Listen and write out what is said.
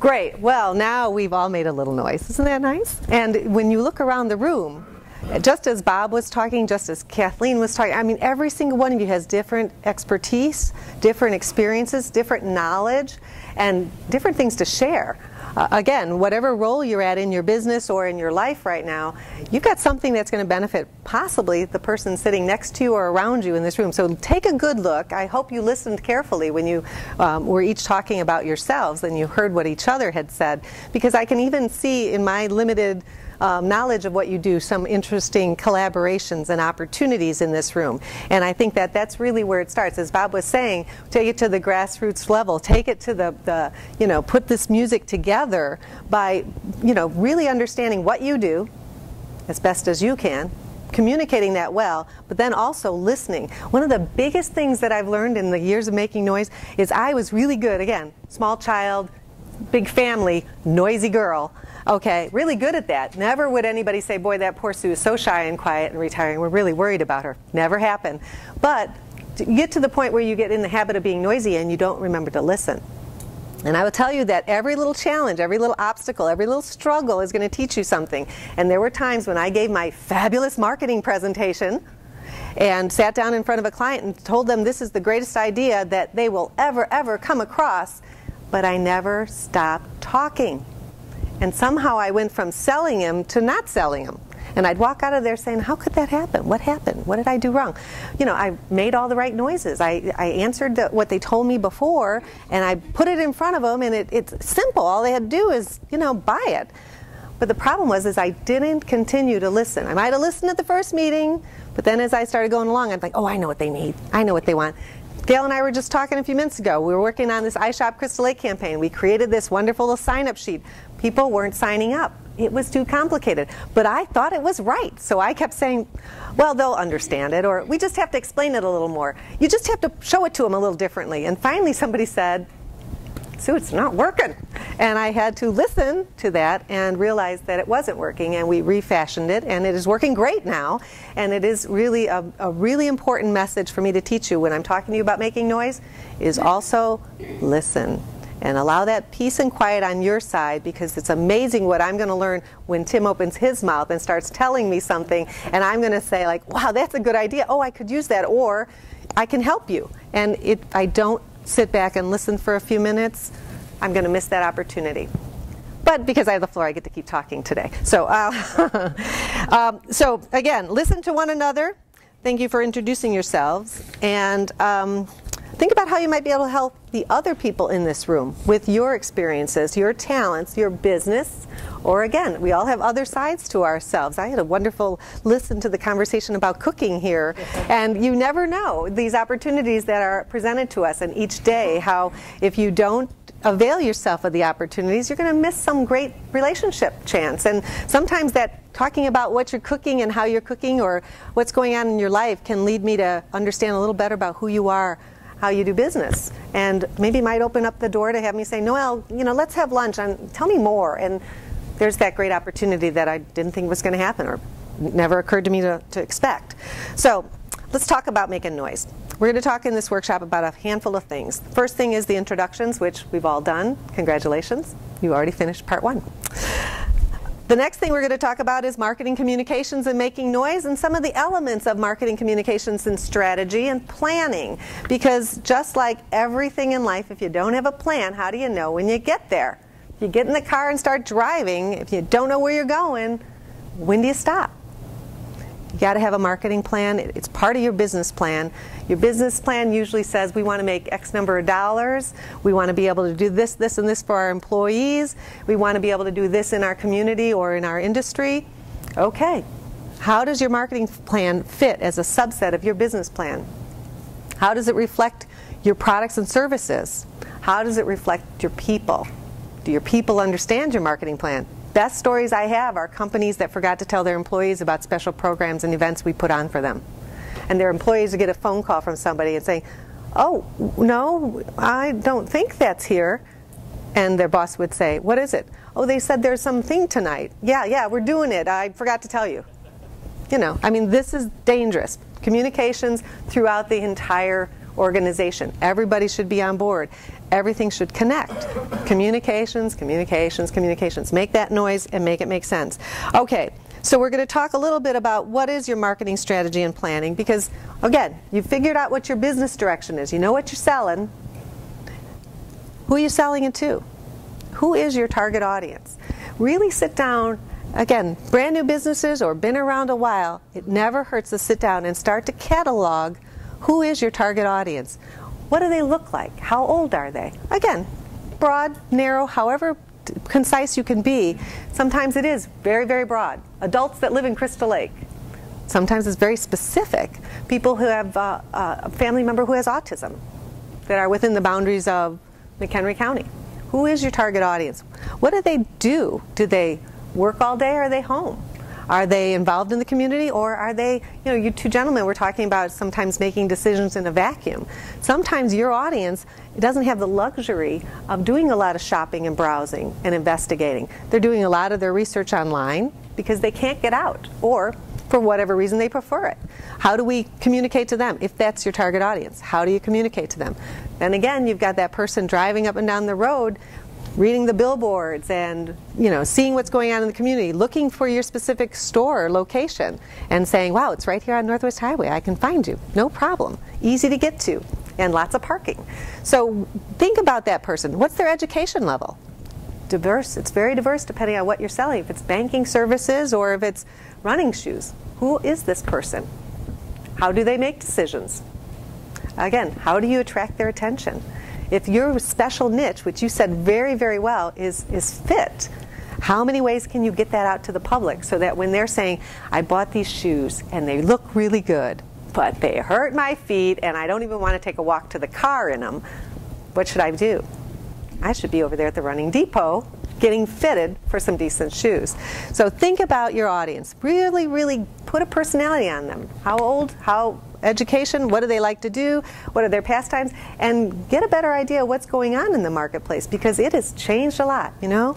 Great. Well, now we've all made a little noise. Isn't that nice? And when you look around the room, just as Bob was talking, just as Kathleen was talking, I mean, every single one of you has different expertise, different experiences, different knowledge, and different things to share. Again, whatever role you're at in your business or in your life right now, you've got something that's going to benefit possibly the person sitting next to you or around you in this room. So take a good look. I hope you listened carefully when you were each talking about yourselves and you heard what each other had said, because I can even see in my limited knowledge of what you do some interesting collaborations and opportunities in this room. And I think that that's really where it starts. As Bob was saying, take it to the grassroots level, take it to the put this music together by, really understanding what you do as best as you can, communicating that well, but then also listening. One of the biggest things that I've learned in the years of making noise is I was really good, again, small child, big family, noisy girl. Okay, really good at that. Never would anybody say, boy, that poor Sue is so shy and quiet and retiring. We're really worried about her. Never happened. But to get to the point where you get in the habit of being noisy and you don't remember to listen. And I will tell you that every little challenge, every little obstacle, every little struggle is going to teach you something. And there were times when I gave my fabulous marketing presentation and sat down in front of a client and told them this is the greatest idea that they will ever come across, but I never stopped talking. And somehow I went from selling him to not selling him. And I'd walk out of there saying, how could that happen? What happened? What did I do wrong? I made all the right noises. I answered what they told me before, and I put it in front of them, and it's simple. All they had to do is, buy it. But the problem was I didn't continue to listen. I might have listened at the first meeting, but then as I started going along, I'm like, oh, I know what they need. I know what they want. Gail and I were just talking a few minutes ago. We were working on this iShop Crystal Lake campaign. We created this wonderful little sign-up sheet. People weren't signing up. It was too complicated. But I thought it was right. So I kept saying, well, they'll understand it, or we just have to explain it a little more. You just have to show it to them a little differently. And finally somebody said, Sue, it's not working. And I had to listen to that and realize that it wasn't working, and we refashioned it, and it is working great now. And it is really a really important message for me to teach you when I'm talking to you about making noise, is also listen. And allow that peace and quiet on your side, because it's amazing what I'm going to learn when Tim opens his mouth and starts telling me something, and I'm going to say, like, wow, that's a good idea. Oh, I could use that, or I can help you. And if I don't sit back and listen for a few minutes, I'm going to miss that opportunity. But because I have the floor, I get to keep talking today. So, so again, listen to one another. Thank you for introducing yourselves. And think about how you might be able to help the other people in this room with your experiences, your talents, your business, or again, we all have other sides to ourselves. I had a wonderful listen to the conversation about cooking here, and you never know these opportunities that are presented to us, and each day how if you don't avail yourself of the opportunities, you're going to miss some great relationship chance. And sometimes that talking about what you're cooking and how you're cooking or what's going on in your life can lead me to understand a little better about who you are, how you do business, and maybe might open up the door to have me say, Noelle, let's have lunch and tell me more. And there's that great opportunity that I didn't think was going to happen, or never occurred to me to expect. So let's talk about making noise. We're going to talk in this workshop about a handful of things. The first thing is the introductions, which we've all done. Congratulations, you already finished part one. The next thing we're going to talk about is marketing communications and making noise, and some of the elements of marketing communications and strategy and planning. Because just like everything in life, if you don't have a plan, how do you know when you get there? If you get in the car and start driving, if you don't know where you're going, when do you stop? You got to have a marketing plan. It's part of your business plan. Your business plan usually says we want to make X number of dollars. We want to be able to do this, this, and this for our employees. We want to be able to do this in our community or in our industry. Okay. How does your marketing plan fit as a subset of your business plan? How does it reflect your products and services? How does it reflect your people? Do your people understand your marketing plan? Best stories I have are companies that forgot to tell their employees about special programs and events we put on for them. And their employees would get a phone call from somebody and say, oh, no, I don't think that's here. And their boss would say, what is it? Oh, they said there's something tonight. Yeah, we're doing it. I forgot to tell you. This is dangerous. Communications throughout the entire organization. Everybody should be on board. everything should connect. Communications, communications, communications. Make that noise and make it make sense. Okay, so we're going to talk a little bit about what is your marketing strategy and planning, because again, you've figured out what your business direction is. You know what you're selling. Who are you selling it to? Who is your target audience? Really sit down. Again, brand new businesses or been around a while, it never hurts to sit down and start to catalog who is your target audience. What do they look like? How old are they? Again, broad, narrow, however concise you can be. Sometimes it is very, very broad. Adults that live in Crystal Lake. Sometimes it's very specific. People who have a family member who has autism that are within the boundaries of McHenry County. Who is your target audience? What do they do? Do they work all day or are they home? Are they involved in the community, or are they, you know, you two gentlemen were talking about sometimes making decisions in a vacuum. Sometimes your audience doesn't have the luxury of doing a lot of shopping and browsing and investigating. They're doing a lot of their research online because they can't get out, or for whatever reason they prefer it. How do we communicate to them if that's your target audience? How do you communicate to them? Then again, you've got that person driving up and down the road, reading the billboards and, you know, seeing what's going on in the community, looking for your specific store or location and saying, wow, it's right here on Northwest Highway, I can find you, no problem, easy to get to, and lots of parking. So think about that person. What's their education level? Diverse. It's very diverse depending on what you're selling. If it's banking services or if it's running shoes, who is this person? How do they make decisions? Again, how do you attract their attention? If your special niche, which you said very, very well, is fit, how many ways can you get that out to the public so that when they're saying, I bought these shoes and they look really good, but they hurt my feet and I don't even want to take a walk to the car in them, what should I do? I should be over there at the running depot getting fitted for some decent shoes. So think about your audience. Really, really put a personality on them. How old, how education, what do they like to do, what are their pastimes, and get a better idea of what's going on in the marketplace, because it has changed a lot, you know.